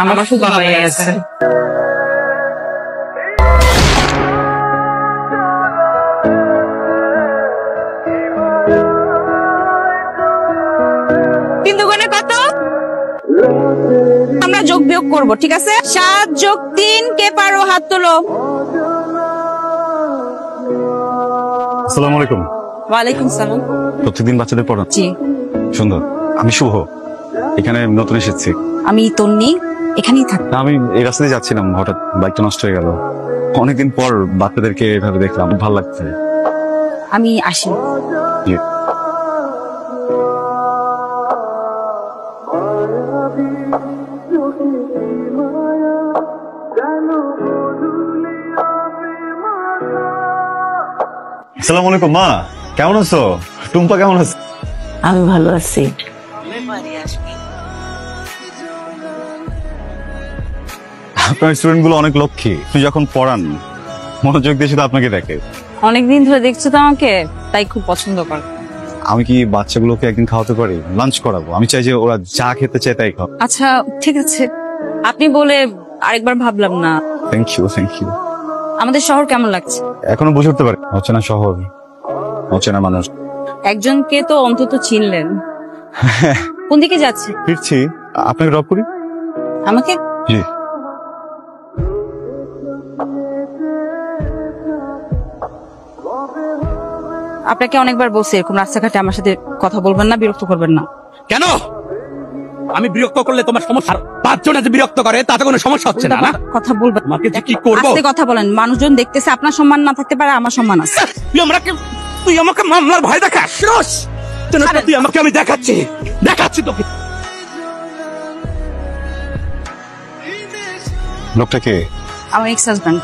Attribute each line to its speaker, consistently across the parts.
Speaker 1: আমার শুধু হয়ে গেছে। তিন দুগুণে কত? আমরা যোগ বিয়োগ করবো, ঠিক আছে? 7 যোগ 3 কে পারো? হাত তোলো।
Speaker 2: আসসালামু আলাইকুম।
Speaker 1: ওয়ালাইকুম সালাম।
Speaker 2: প্রত্যেকদিন বাচ্চাদের পড়ান?
Speaker 1: জি।
Speaker 2: সুন্দর। আমি শুভ, এখানে নতুন এসেছি।
Speaker 1: আমি তন্নি, এখানেই থাকি।
Speaker 2: আমি এই রাস্তা দিয়ে যাচ্ছিলাম, হঠাৎ বাইকটা নষ্ট হয়ে গেল। অনেকদিন পর বাচ্চাদেরকে এভাবে দেখলাম, ভালো লাগছে।
Speaker 1: আমি আসি।
Speaker 2: জি। আসসালামু আলাইকুম মা, কেমন আছো? টুম্পা কেমন আছে?
Speaker 3: আমি ভালো আছি।
Speaker 2: আপনার স্টুডেন্ট গুলো অনেক লক্ষ্মী। আপনি যখন পড়ান মনোযোগ দিয়ে শুধু আপনাকে দেখে।
Speaker 1: অনেকদিন ধরে দেখছো তো আমাকে, তাই খুব পছন্দ করে।
Speaker 2: আমি কি বাচ্চাগুলোকে একদিন খাওয়াতে পারি? লাঞ্চ করাবো। আমি চাই যে ওরা যা খেতে চায় তাই খাও।
Speaker 1: আচ্ছা ঠিক আছে, আপনি বলে আরেকবার ভাবলাম না।
Speaker 2: Thank you, thank you.
Speaker 1: আমাদের শহর কেমন লাগছে?
Speaker 2: এখনো বুঝে উঠতে পারি, হচ্ছে না শহর, হচ্ছে না মানুষ।
Speaker 1: একজনকে তো অন্তত চিনলেন। কোন দিকে যাচ্ছে?
Speaker 2: ফিরছি, আপনাকে ড্রপ করি।
Speaker 1: আমাকে?
Speaker 2: জি।
Speaker 1: আপনাকে অনেকবার বলছি এরকম রাস্তাঘাটে আমার সাথে কথা বলবেন না, বিরক্ত করবেন না।
Speaker 4: কেন? আমি বিরক্ত করলে তোমার সমস্যা? 5 জন যে বিরক্ত করে তাতে কোনো সমস্যা হচ্ছে না?
Speaker 1: কথা বলবেন।
Speaker 4: আমাকে যে কি করবো?
Speaker 1: আস্তে কথা বলেন, মানুষজন দেখতেছে। আপনার সম্মান না থাকতে পারে, আমার সম্মান আছে।
Speaker 4: তুই আমাকে মামলার ভয় দেখাস? তুই আমাকে, আমি দেখাচ্ছি তোকে।
Speaker 2: লোকটা কে?
Speaker 1: আমার এক্স হাজব্যান্ড।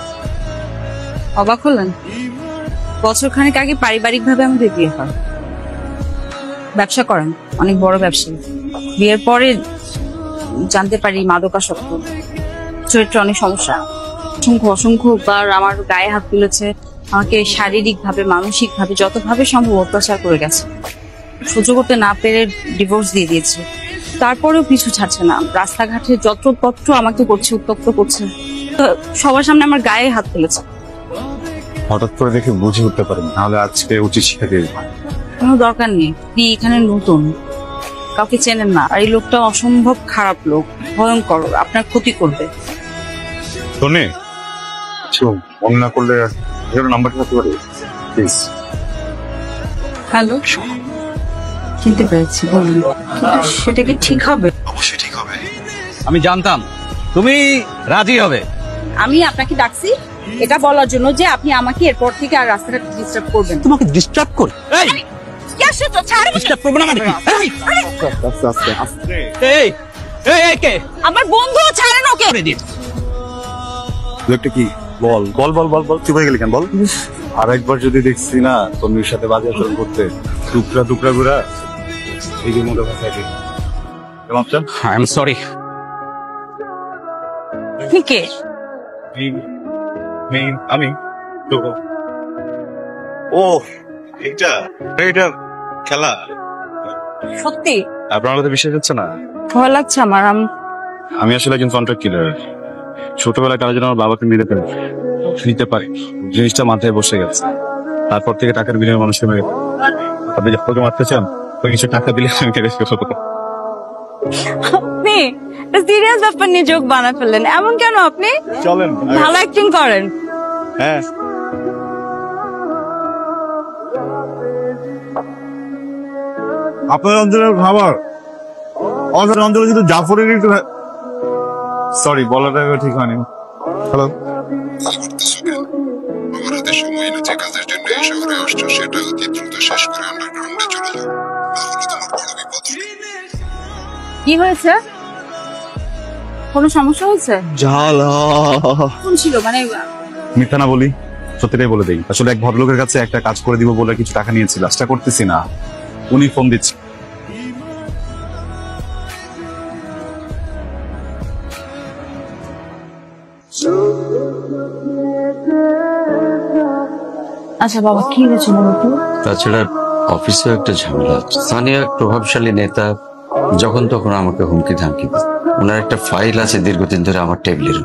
Speaker 1: অবাক হলেন? বছর খানেক আগে পারিবারিক ভাবে আমাদের বিয়ে হয়। ব্যবসা করেন, অনেক বড় ব্যবসায়ী। বিয়ের পরে জানতে পারি মাদকাসক্ত, চরিত্রে অনেক সমস্যা। অসংখ্যবার আমার গায়ে হাত তুলেছে, আমাকে শারীরিক ভাবে মানসিক ভাবে যতভাবে সম্ভব অত্যাচার করে গেছে। সহ্য করতে না পেরে ডিভোর্স দিয়ে দিয়েছে। তারপরেও পিছু ছাড়ছে না, রাস্তাঘাটে যত্রতত্র আমাকে করছে, উত্তপ্ত করছে। সবার সামনে আমার গায়ে হাত তুলেছে।
Speaker 2: হঠাৎ করে দেখে বুঝে উঠতে পারেন, নাহলে আজকে উচিত শিক্ষা দিয়ে দিতাম।
Speaker 1: কোনো দরকার নেই, আপনি এখানে নতুন, কাউকে চেনেন না। আর এই লোকটা অসম্ভব খারাপ লোক, ভয়ঙ্কর, আপনার ক্ষতি করবে।
Speaker 2: শোনে, মনে না করলে নাম্বারটা থাকতে পারে প্লিজ।
Speaker 1: হ্যালো, চিনতে পেরেছি, বলুন। সেটা কি ঠিক হবে?
Speaker 2: অবশ্যই ঠিক হবে।
Speaker 4: আমি জানতাম তুমি রাজি হবে।
Speaker 1: আমি আপনাকে ডাকছি এটা বলার জন্য যে আপনি আমাকে এরপর থেকে আর রাস্তাটা ডিস্টার্ব করবেন।
Speaker 4: তোমাকে ডিস্টার্ব করি? এই
Speaker 1: কি আসে তো, ছাড়েন।
Speaker 4: ডিস্টার্ব করব না মানে কি?
Speaker 2: আস্তে আস্তে আস্তে।
Speaker 4: এই এই কে?
Speaker 1: আমার বন্ধু, ছাড়েন ওকে।
Speaker 4: করে দিন।
Speaker 2: লোকটা কি? বল বল বল বল বল, চুপ হয়ে গেলি কেন বল? আর একবার যদি দেখছি না তন্মীর সাথে বাজে আচরণ করতে, টুকরা টুকরা গুড়া এই যে মোটা ভাষায় দিই।
Speaker 4: I am sorry.
Speaker 1: কে?
Speaker 2: আমি তো। ও এটা এটা খেলা।
Speaker 1: সত্যি
Speaker 2: আপনার তো বিশ্বাস হচ্ছে না?
Speaker 1: ভয় লাগছে আমার।
Speaker 2: আমি আসলে একজন কন্ট্রাক্ট কিলার। ছোটবেলায় কারোর জন্য আমার বাবাকে নিতে পারি, জিনিসটা মাথায় বসে গেছে। তারপর থেকে টাকার বিনিময়ে মানুষকে মেরে। আপনি যখন মারতে চান ওই কিছু টাকা দিলে আমি কেটে ফেলবো।
Speaker 1: আপনি সিরিয়াস ব্যাপার নিয়ে যোগ বানা ফেললেন, এমন কেন? আপনি
Speaker 2: চলেন,
Speaker 1: ভালো অ্যাক্টিং করেন।
Speaker 2: হ্যাঁ। আপনার অঞ্চলের খাবার আমাদের অঞ্চলে কিন্তু জাফরের একটু, সরি বলাটা ঠিক হয়নি। হ্যালো,
Speaker 5: আমার হাতে সময় না, যে কাজের জন্য এই শহরে আসছো সেটা অতি দ্রুত শেষ করে আন্ডারগ্রাউন্ডে চলে যাও, নাহলে তোমার বড় বিপদ হবে।
Speaker 1: কি হয়েছে? কোনো সমস্যা হয়েছে?
Speaker 2: জ্বালা
Speaker 1: কোন ছিল মানে?
Speaker 2: মিথ্যা না বলি, সত্যিটাই বলে দেই। আসলে এক ভদ্রলোকের কাছে একটা কাজ করে দিব বলে কিছু টাকা নিয়েছিল, কাজটা করতেছি না, উনি ফোন দিচ্ছে।
Speaker 1: আচ্ছা বাবা, কি হয়েছে বলো তো?
Speaker 2: তাছাড়া
Speaker 6: অফিসেও একটা ঝামেলা আছে। স্থানীয় এক প্রভাবশালী নেতা যখন তখন আমাকে হুমকি ধামকি দেয়। ওনার একটা ফাইল আছে দীর্ঘদিন ধরে আমার টেবিলের।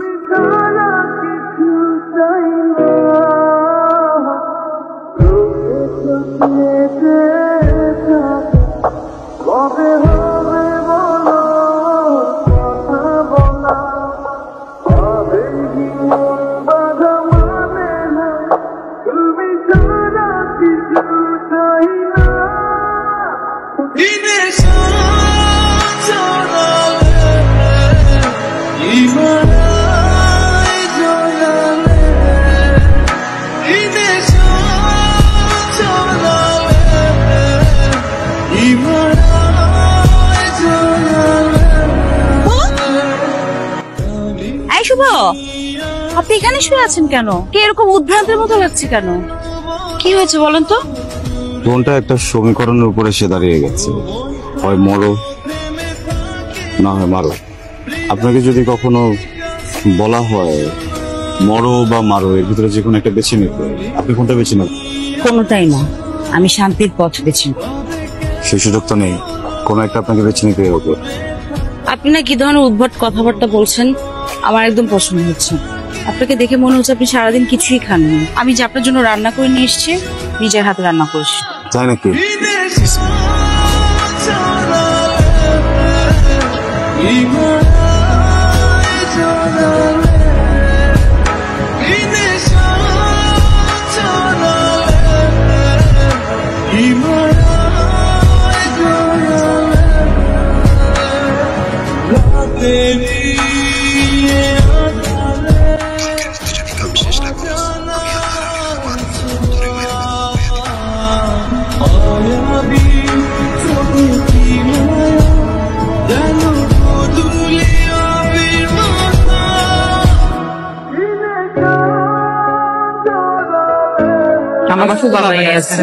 Speaker 1: এই শুভ, আপনি এখানে শুয়ে আছেন কেন? কে এরকম উদ্ভ্রান্তের মতো লাগছে কেন? কি হয়েছে বলেন তো?
Speaker 2: কোনটা একটা সমীকরণের উপরে এসে দাঁড়িয়ে গেছে, হয় মরো না হয় মারো। আপনাকে যদি কখনো বলা হয় মরো বা মারো, এর ভিতরে যে কোনো একটা বেছে নিতে, আপনি কোনটা বেছে নেবেন?
Speaker 1: কোনোটাই না, আমি শান্তির পথ বেছি।
Speaker 2: সেই সুযোগ তো নেই, কোনো একটা আপনাকে বেছে নিতে হবে।
Speaker 1: আপনি না কি ধরনের উদ্ভট কথাবার্তা বলছেন আমার একদম পছন্দ হচ্ছে। আপনাকে দেখে মনে হচ্ছে আপনি সারাদিন কিছুই খাননি। আমি যে আপনার জন্য রান্না করে নিয়ে এসেছি, নিজের হাতে রান্না করেছি।
Speaker 2: তাই নাকি?
Speaker 5: আমি শেষ না করি, আমি আল্লাহর তোরে মেরে
Speaker 1: আমার খুব ভালো লেগেছে।